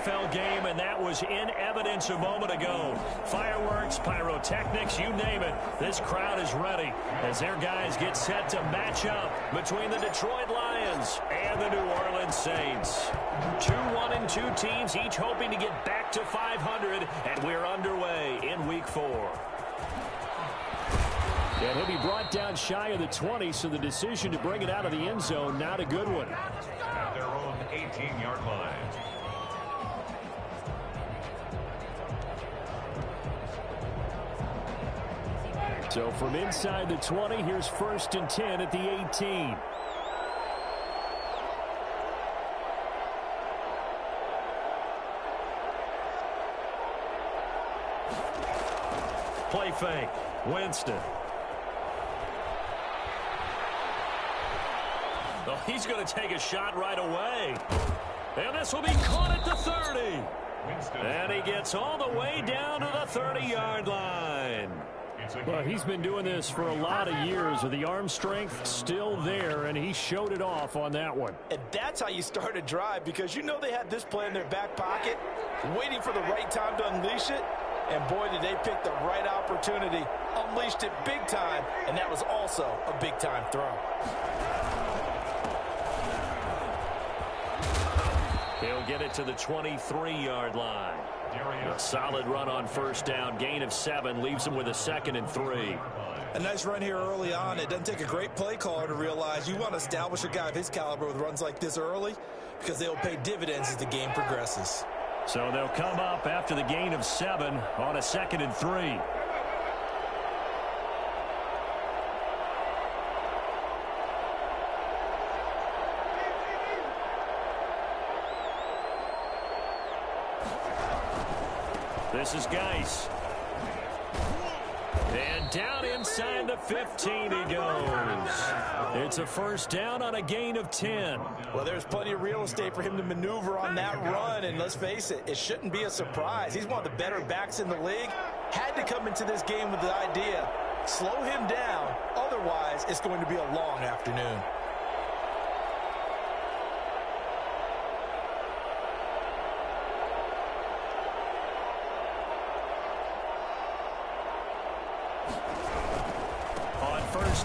NFL game, and that was in evidence a moment ago. Fireworks, pyrotechnics, you name it. This crowd is ready as their guys get set to match up between the Detroit Lions and the New Orleans Saints. 2-1-2 teams, each hoping to get back to 500, and we're underway in Week 4. And he'll be brought down shy of the 20, so the decision to bring it out of the end zone, not a good one. At their own 18-yard line. So from inside the 20, here's 1st and 10 at the 18. Play fake. Winston. Oh, he's going to take a shot right away. And this will be caught at the 30. And he gets all the way down to the 30-yard line. Well, he's been doing this for a lot of years with the arm strength still there, and he showed it off on that one. And that's how you start a drive, because you know they had this play in their back pocket, waiting for the right time to unleash it. And boy, did they pick the right opportunity, unleashed it big time, and that was also a big-time throw. He'll get it to the 23-yard line. A solid run on 1st down. Gain of 7 leaves him with a 2nd and 3. A nice run here early on. It doesn't take a great play caller to realize you want to establish a guy of his caliber with runs like this early, because they'll pay dividends as the game progresses. So they'll come up after the gain of 7 on a 2nd and 3. This is Geis. And down inside the 15 he goes. It's a 1st down on a gain of 10. Well, there's plenty of real estate for him to maneuver on that run, and let's face it, it shouldn't be a surprise. He's one of the better backs in the league. Had to come into this game with the idea, slow him down, otherwise it's going to be a long afternoon.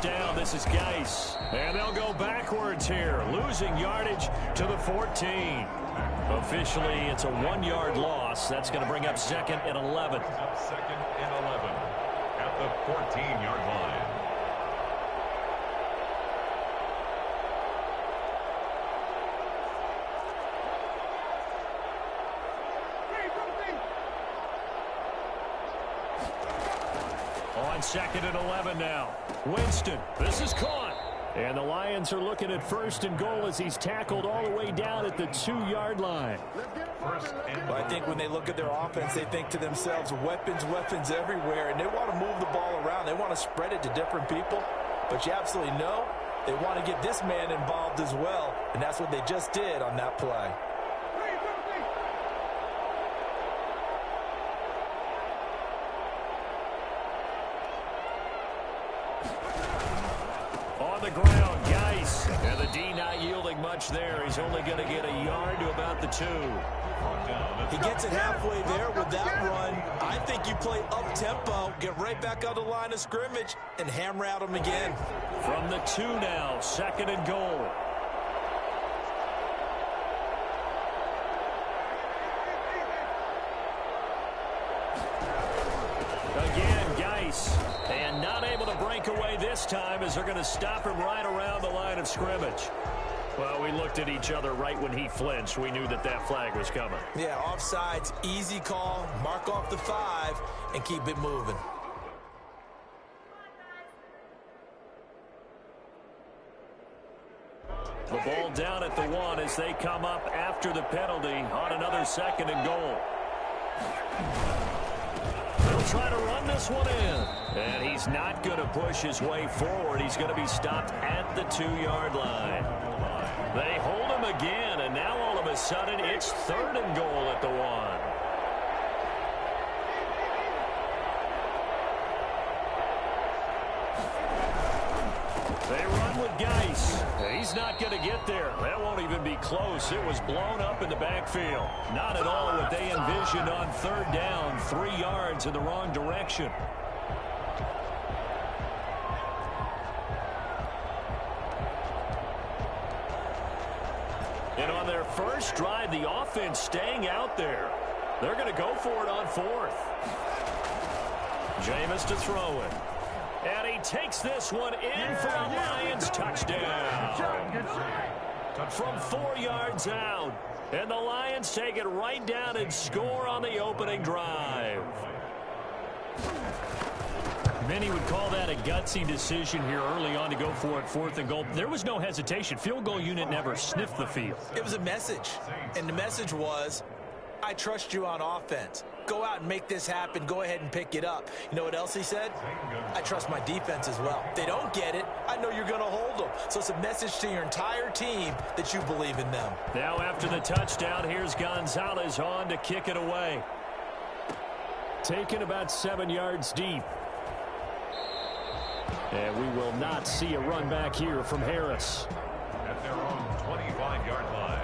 Down, this is Geis, and they'll go backwards here, losing yardage to the 14. Officially, it's a 1-yard loss. That's going to bring up 2nd and 11. 2nd and 11 at the 14-yard line. On 2nd and 11 now. Winston, this is caught. And the Lions are looking at 1st and goal as he's tackled all the way down at the 2-yard line. Well, I think when they look at their offense, they think to themselves, weapons, weapons everywhere, and they want to move the ball around. They want to spread it to different people. But you absolutely know they want to get this man involved as well, and that's what they just did on that play. The ground, Geis, and the D not yielding much there. He's only going to get a yard to about the 2. He gets it halfway there with that run. I think you play up-tempo, get right back on the line of scrimmage, and hammer out him again. From the 2 now, 2nd and goal. Again, Geis. And not able to break away this time as they're going to stop him right around the line of scrimmage. Well, we looked at each other right when he flinched. We knew that that flag was coming. Yeah, offsides, easy call, mark off the 5, and keep it moving. The ball down at the 1 as they come up after the penalty on another 2nd and goal. They'll try to run this one in. And he's not going to push his way forward. He's going to be stopped at the 2-yard line. They hold him again, and now all of a sudden it's 3rd and goal at the 1. They run with Geis. He's not going to get there. That won't even be close. It was blown up in the backfield. Not at all what they envisioned on third down. 3 yards in the wrong direction. And on their first drive, the offense staying out there. They're going to go for it on 4th. Jameis to throw it. And he takes this one in for a Lions touchdown. From 4 yards out. And the Lions take it right down and score on the opening drive. Many would call that a gutsy decision here early on to go for it 4th and goal. There was no hesitation. Field goal unit never sniffed the field. It was a message. And the message was, I trust you on offense. Go out and make this happen. Go ahead and pick it up. You know what else he said? I trust my defense as well. If they don't get it, I know you're going to hold them. So it's a message to your entire team that you believe in them. Now after the touchdown, here's Gonzalez on to kick it away. Taken about 7 yards deep. And we will not see a run back here from Harris. At their own 25-yard line.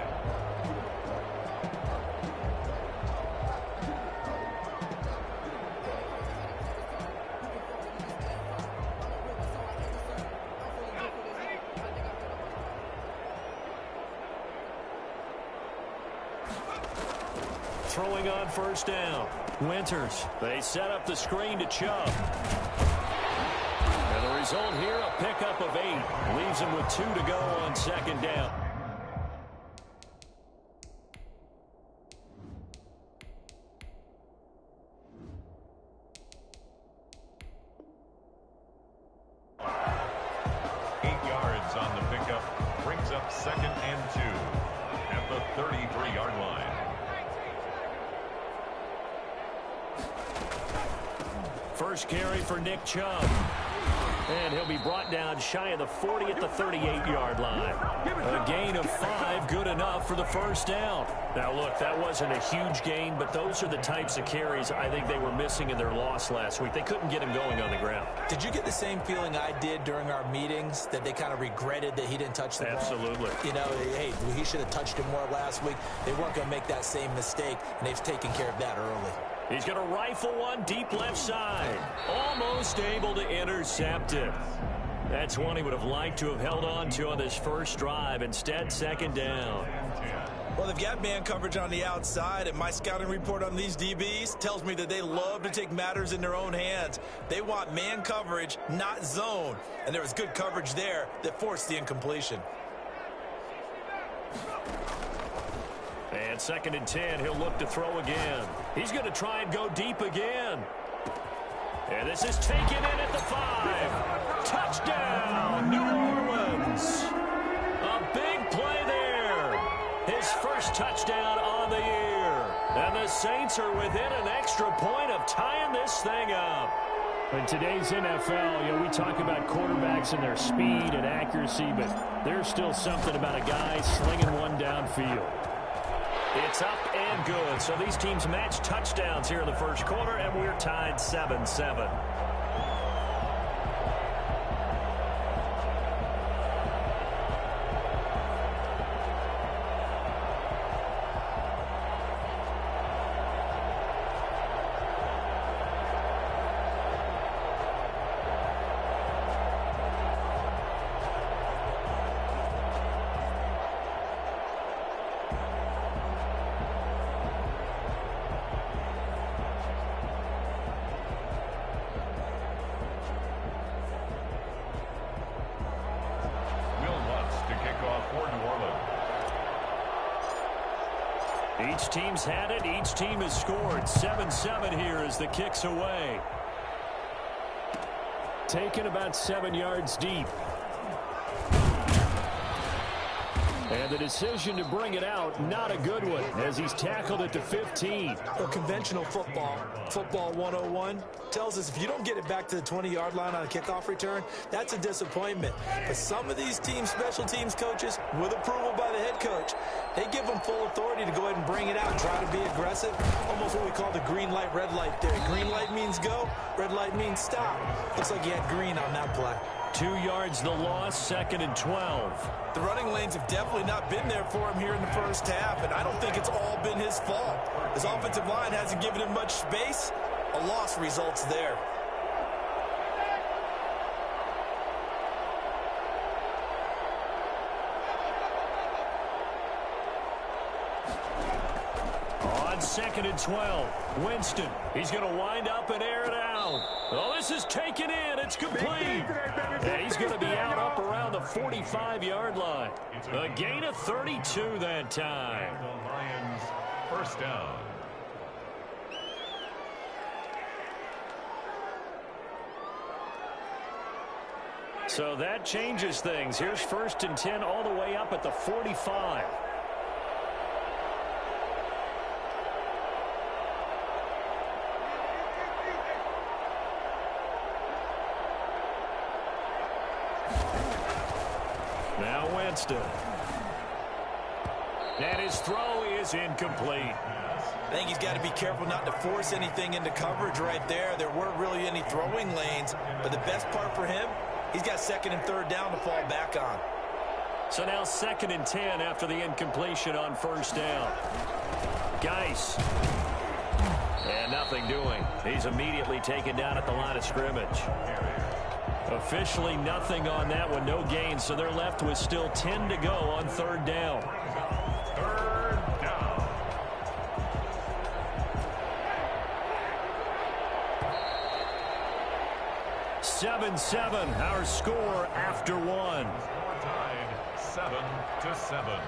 Throwing on first down. Winters. They set up the screen to Chubb. And the result here, a pickup of 8. Leaves him with 2 to go on second down. On the pickup, brings up 2nd and 2 at the 33-yard line. First carry for Nick Chubb. And he'll be brought down shy of the 40 at the 38-yard line. A gain of 5, good enough for the first down. Now, look, that wasn't a huge gain, but those are the types of carries I think they were missing in their loss last week. They couldn't get him going on the ground. Did you get the same feeling I did during our meetings, that they kind of regretted that he didn't touch the ball? Absolutely. You know, hey, he should have touched it more last week. They weren't going to make that same mistake, and they've taken care of that early. He's going to rifle one deep left side. Almost able to intercept it. That's one he would have liked to have held on to on this first drive. Instead, second down. Well, they've got man coverage on the outside, and my scouting report on these DBs tells me that they love to take matters in their own hands. They want man coverage, not zone. And there was good coverage there that forced the incompletion. And 2nd and 10, he'll look to throw again. He's going to try and go deep again. And this is taken in at the 5. Touchdown, New Orleans. A big play there. His first touchdown on the year. And the Saints are within an extra point of tying this thing up. In today's NFL, you know, we talk about quarterbacks and their speed and accuracy, but there's still something about a guy slinging one downfield. It's up and good. So these teams match touchdowns here in the first quarter, and we're tied 7-7. Each team's had it. Each team has scored. 7-7 here as the kick's away. Taken about 7 yards deep. And the decision to bring it out, not a good one, as he's tackled at the 15. Well, conventional football 101, tells us if you don't get it back to the 20-yard line on a kickoff return, that's a disappointment. But some of these team special teams coaches, with approval by the head coach, they give them full authority to go ahead and bring it out and try to be aggressive. Almost what we call the green light, red light theory. Green light means go, red light means stop. Looks like he had green on that play. 2 yards the loss, 2nd and 12. The running lanes have definitely not been there for him here in the first half, and I don't think it's all been his fault. His offensive line hasn't given him much space. A loss results there. On 2nd and 12, Winston. He's going to wind up and air it out. Oh, this is taken in. It's complete. And he's going to be out up around the 45-yard line. A gain of 32 that time. The Lions first down. So that changes things. Here's 1st and 10 all the way up at the 45. Now Winston. And his throw is incomplete. I think he's got to be careful not to force anything into coverage right there. There weren't really any throwing lanes, but the best part for him, he's got 2nd and 3rd down to fall back on. So now 2nd and 10 after the incompletion on 1st down. Geis. And nothing doing. He's immediately taken down at the line of scrimmage. Officially nothing on that one, no gain, so they're left with still 10 to go on 3rd down. 3rd down. Seven, our score after one. Tied 7-7.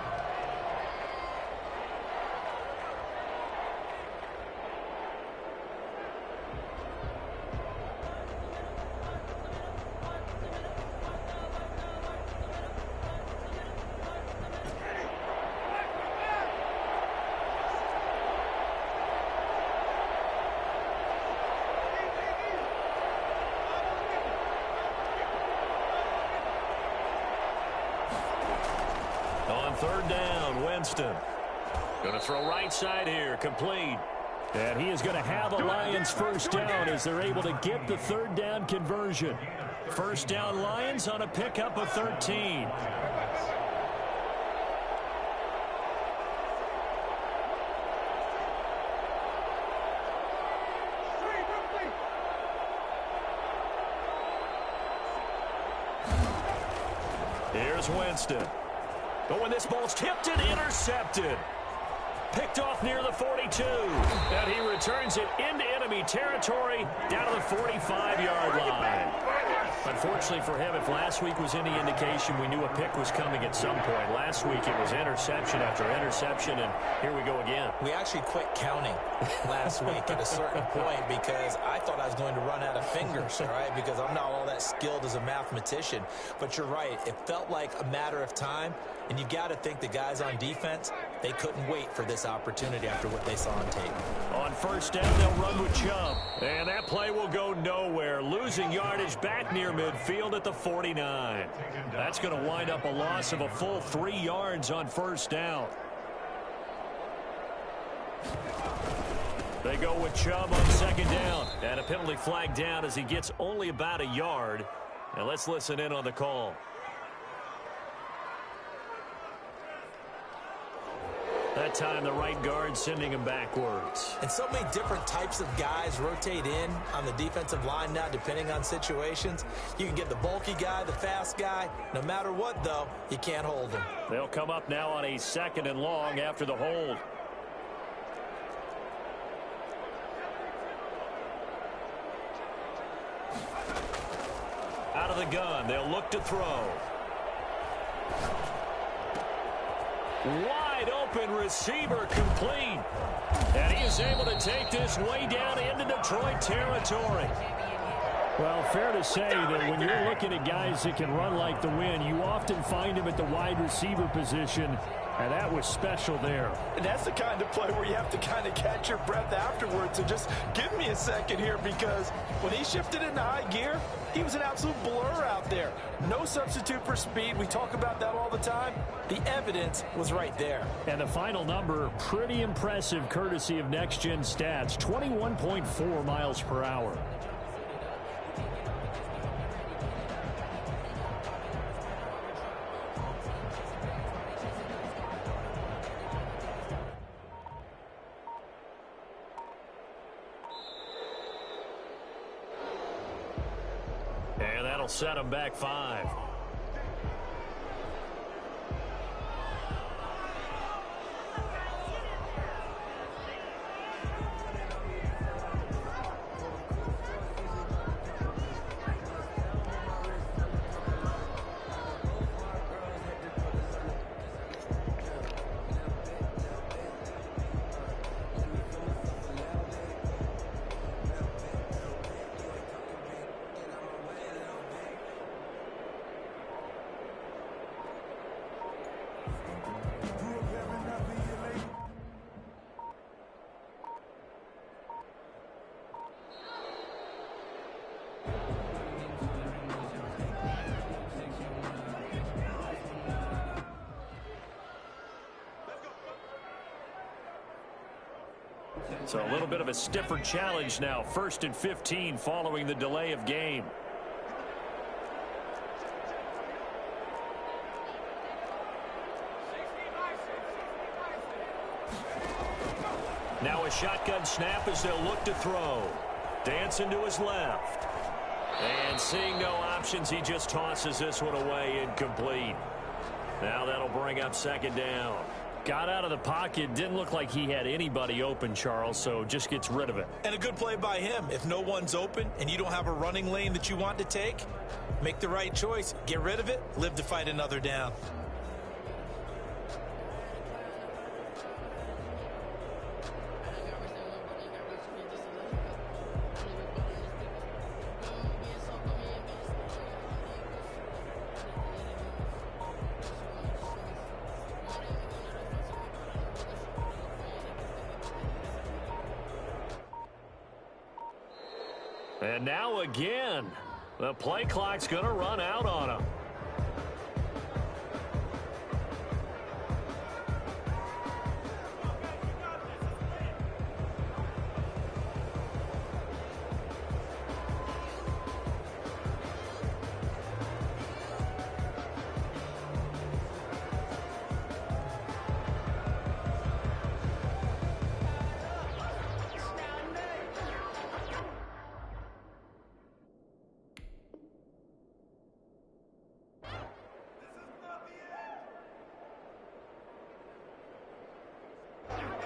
On 3rd down, Winston. Going to throw right side here, complete. And he is going to have a Lions first down as they're able to get the 3rd down conversion. First down Lions on a pickup of 13. Here's Winston. But when this ball's tipped and intercepted. Picked off near the 42. And he returns it into enemy territory down to the 45-yard line. Unfortunately for him, if last week was any indication, we knew a pick was coming at some point. Last week it was interception after interception, and here we go again. We actually quit counting last week at a certain point because I thought I was going to run out of fingers, right? Because I'm not all that skilled as a mathematician. But you're right. It felt like a matter of time, and you've got to think the guys on defense, they couldn't wait for this opportunity after what they saw on tape. On 1st down, they'll run with Chubb. And that play will go nowhere. Losing yardage back near midfield at the 49. That's going to wind up a loss of a full 3 yards on 1st down. They go with Chubb on 2nd down. And a penalty flag down as he gets only about a yard. And let's listen in on the call. That time, the right guard sending him backwards. And so many different types of guys rotate in on the defensive line now, depending on situations. You can get the bulky guy, the fast guy. No matter what, though, you can't hold him. They'll come up now on a 2nd and long after the hold. Out of the gun, they'll look to throw. Wide open receiver complete. And he is able to take this way down into Detroit territory. Well, fair to say that when you're looking at guys that can run like the wind, you often find him at the wide receiver position. And that was special there. And that's the kind of play where you have to kind of catch your breath afterwards. So just give me a second here, because when he shifted into high gear, he was an absolute blur out there. No substitute for speed. We talk about that all the time. The evidence was right there. And the final number, pretty impressive courtesy of Next Gen Stats, 21.4 miles per hour. That'll set them back 5. So a little bit of a stiffer challenge now. 1st and 15 following the delay of game. Now a shotgun snap as they'll look to throw. Dancing to his left. And seeing no options, he just tosses this one away incomplete. Now that'll bring up 2nd down. Got out of the pocket, didn't look like he had anybody open, Charles, so just gets rid of it. And a good play by him. If no one's open and you don't have a running lane that you want to take, make the right choice. Get rid of it, live to fight another down. And now again, the play clock's going to run out on him.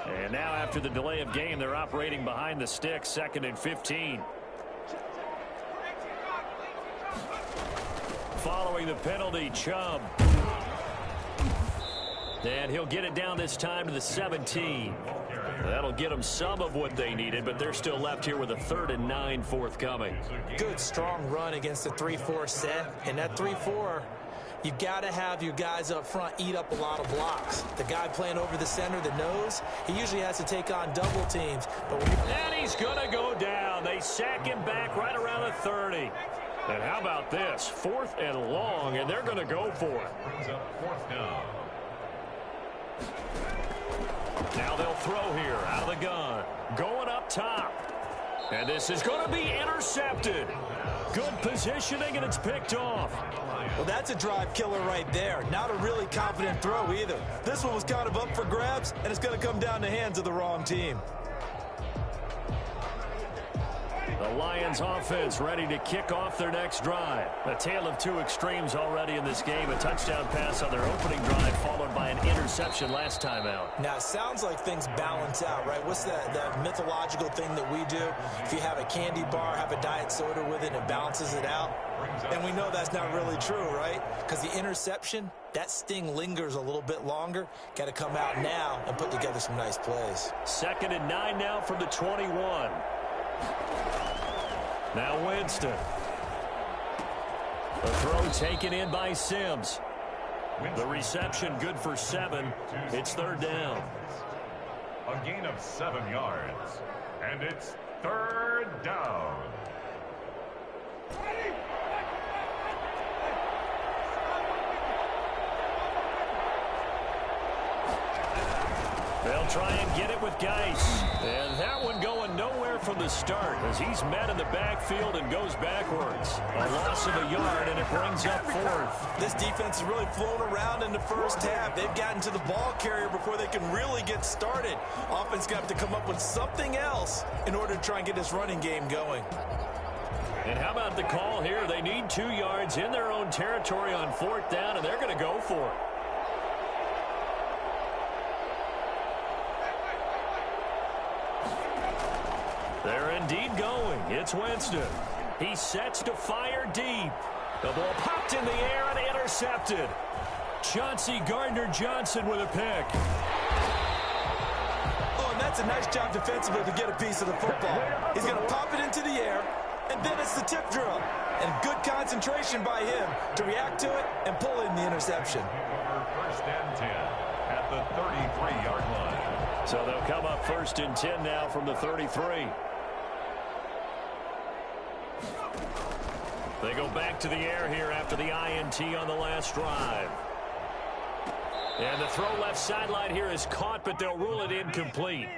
And now after the delay of game, they're operating behind the sticks, 2nd and 15. Following the penalty, Chubb. And he'll get it down this time to the 17. That'll get them some of what they needed, but they're still left here with a 3rd and 9 forthcoming. Good, strong run against the 3-4 set. And that 3-4, you've got to have your guys up front eat up a lot of blocks. The guy playing over the center, the nose, he usually has to take on double teams. But and he's going to go down. They sack him back right around the 30. And how about this? 4th and long, and they're going to go for it. Brings up 4th down. Now they'll throw here out of the gun. Going up top. And this is going to be intercepted. Good positioning, and it's picked off. Well, that's a drive killer right there. Not a really confident throw either. This one was kind of up for grabs, and it's going to come down the hands of the wrong team. The Lions offense ready to kick off their next drive. A tale of two extremes already in this game. A touchdown pass on their opening drive followed by an interception last time out. Now, it sounds like things balance out, right? What's that mythological thing that we do? If you have a candy bar, have a diet soda with it, and it balances it out. And we know that's not really true, right? Because the interception, that sting lingers a little bit longer. Got to come out now and put together some nice plays. 2nd and 9 now from the 21. Now Winston. The throw taken in by Sims. The reception good for 7. It's 3rd down. A gain of 7 yards. And it's 3rd down. They'll try and get it with Geis. And that one going nowhere from the start as he's met in the backfield and goes backwards. A loss of a yard, and it brings up 4th. This defense has really flown around in the first half. They've gotten to the ball carrier before they can really get started. Offense got to come up with something else in order to try and get this running game going. And how about the call here? They need 2 yards in their own territory on 4th down, and they're going to go for it. They're indeed going. It's Winston. He sets to fire deep. The ball popped in the air and intercepted. Chauncey Gardner-Johnson with a pick. Oh, and that's a nice job defensively to get a piece of the football. He's going to pop it into the air, and then it's the tip drill. And good concentration by him to react to it and pull in the interception. First and 10 at the 33-yard line. So they'll come up 1st and 10 now from the 33. They go back to the air here after the INT on the last drive. And the throw left sideline here is caught, but they'll rule it incomplete.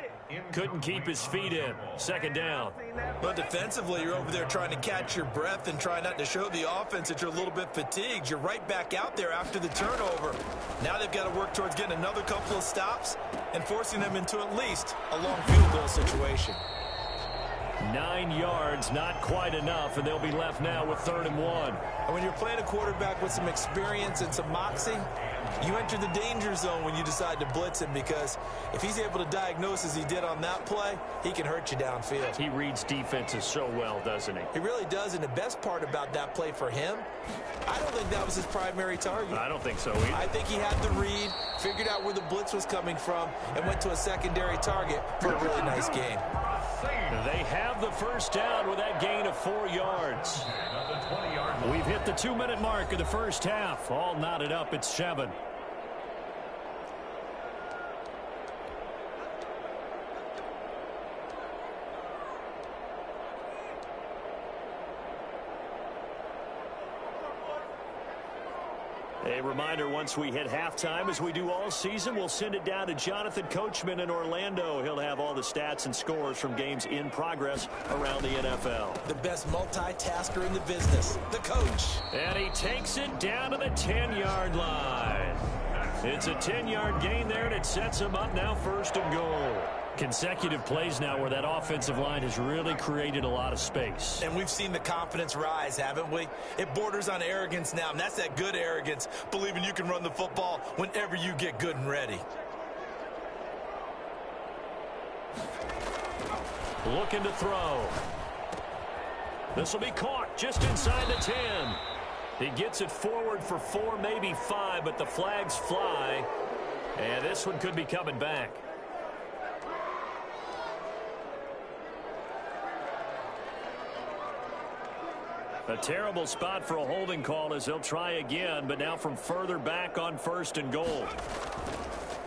Couldn't keep his feet in. 2nd down. But defensively, you're over there trying to catch your breath and try not to show the offense that you're a little bit fatigued. You're right back out there after the turnover. Now they've got to work towards getting another couple of stops and forcing them into at least a long field goal situation. 9 yards, not quite enough, and they'll be left now with 3rd and 1. And when you're playing a quarterback with some experience and some moxie, you enter the danger zone when you decide to blitz him, because if he's able to diagnose as he did on that play, he can hurt you downfield. He reads defenses so well, doesn't he? He really does, and the best part about that play for him, I don't think that was his primary target. I don't think so either. I think he had the read, figured out where the blitz was coming from, and went to a secondary target for a really nice game. They have the 1st down with that gain of 4 yards. We've hit the 2-minute mark of the 1st half. All knotted up at 7. A reminder, once we hit halftime, as we do all season, we'll send it down to Jonathan Coachman in Orlando. He'll have all the stats and scores from games in progress around the NFL. The best multitasker in the business, the coach. And he takes it down to the 10-yard line. It's a 10-yard gain there, and it sets him up now 1st and goal. Consecutive plays now where that offensive line has really created a lot of space. And we've seen the confidence rise, haven't we? It borders on arrogance now, and that's that good arrogance, believing you can run the football whenever you get good and ready. Looking to throw. This will be caught just inside the 10. He gets it forward for 4, maybe 5, but the flags fly. And this one could be coming back. A terrible spot for a holding call as they'll try again, but now from further back on 1st and goal.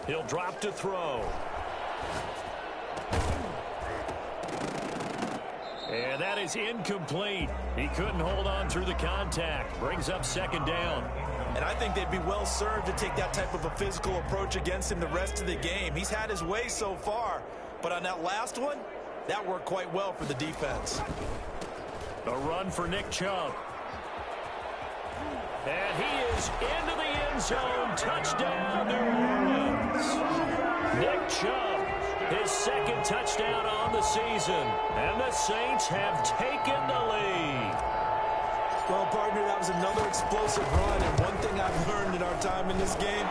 He'll drop to throw. And that is incomplete. He couldn't hold on through the contact. Brings up 2nd down. And I think they'd be well served to take that type of a physical approach against him the rest of the game. He's had his way so far, but on that last one, that worked quite well for the defense. A run for Nick Chubb. And he is into the end zone. Touchdown, New Orleans. Nick Chubb, his 2nd touchdown on the season. And the Saints have taken the lead. Well, partner, that was another explosive run. And one thing I've learned in our time in this game,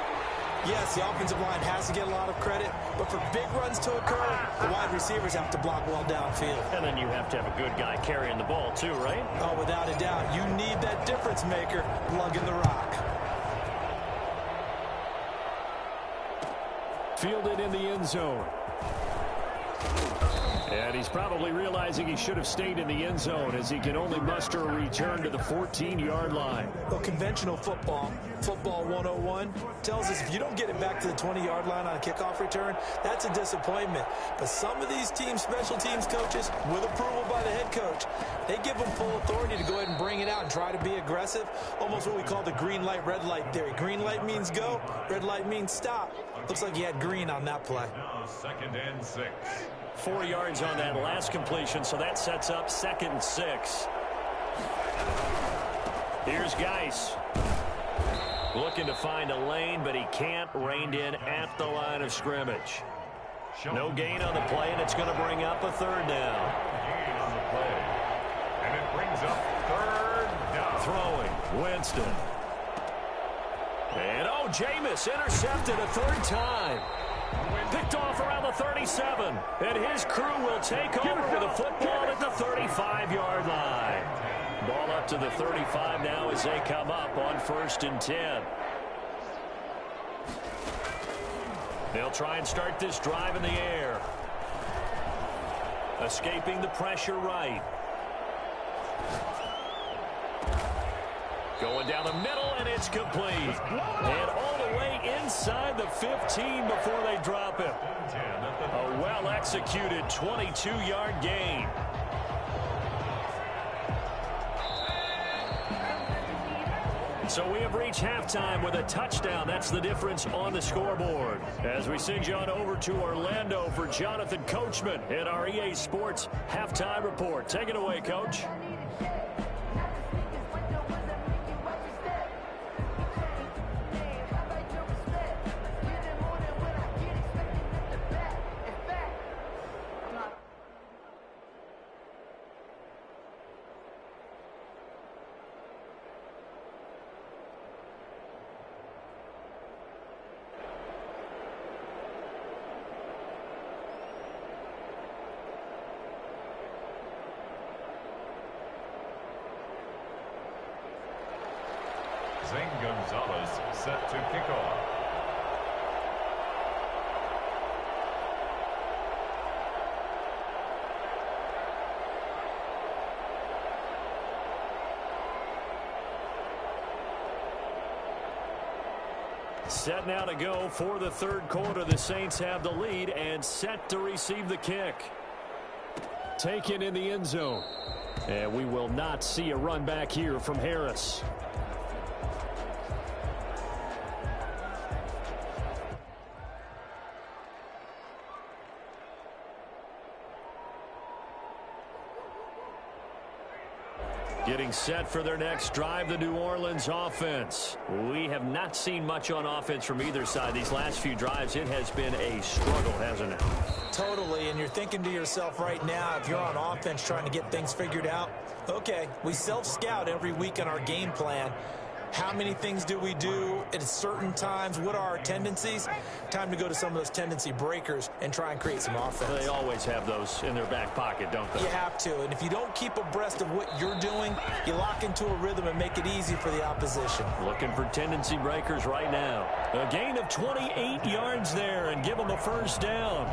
yes, the offensive line has to get a lot of credit, but for big runs to occur, the wide receivers have to block well downfield. And then you have to have a good guy carrying the ball too, right? Oh, without a doubt. You need that difference maker lugging the rock. Fielded in the end zone. And he's probably realizing he should have stayed in the end zone as he can only muster a return to the 14-yard line. Well, conventional football 101, tells us if you don't get it back to the 20-yard line on a kickoff return, that's a disappointment. But some of these team special teams coaches, with approval by the head coach, they give them full authority to go ahead and bring it out and try to be aggressive, almost what we call the green light, red light theory. Green light means go, red light means stop. Looks like he had green on that play. Now 2nd and 6. 4 yards on that last completion, so that sets up 2nd and 6. Here's Geis. Looking to find a lane, but he can't. Reined in at the line of scrimmage. No gain on the play, and it's going to bring up a 3rd down. Gain on the play And it brings up third down. Throwing, Winston. And, oh, Jameis intercepted a third time. Picked off around the 37. And his crew will take over with a football at the 35-yard line. Ball up to the 35 now as they come up on 1st and 10. They'll try and start this drive in the air. Escaping the pressure right. Going down the middle, and it's complete. And all the way inside the 15 before they drop him. A well-executed 22-yard gain. So we have reached halftime with a touchdown. That's the difference on the scoreboard. As we send you on over to Orlando for Jonathan Coachman in our EA Sports Halftime Report. Take it away, Coach. Zane Gonzalez set to kick off. Set now to go for the third quarter. The Saints have the lead and set to receive the kick. Taken in the end zone. And we will not see a run back here from Harris. Getting set for their next drive, the New Orleans offense. We have not seen much on offense from either side. These last few drives, it has been a struggle, hasn't it? Totally, and you're thinking to yourself right now, if you're on offense trying to get things figured out, okay, we self-scout every week on our game plan. How many things do we do at certain times? What are our tendencies? Time to go to some of those tendency breakers and try and create some offense. They always have those in their back pocket, don't they? You have to, and if you don't keep abreast of what you're doing, you lock into a rhythm and make it easy for the opposition. Looking for tendency breakers right now. A gain of 28 yards there and give them a first down.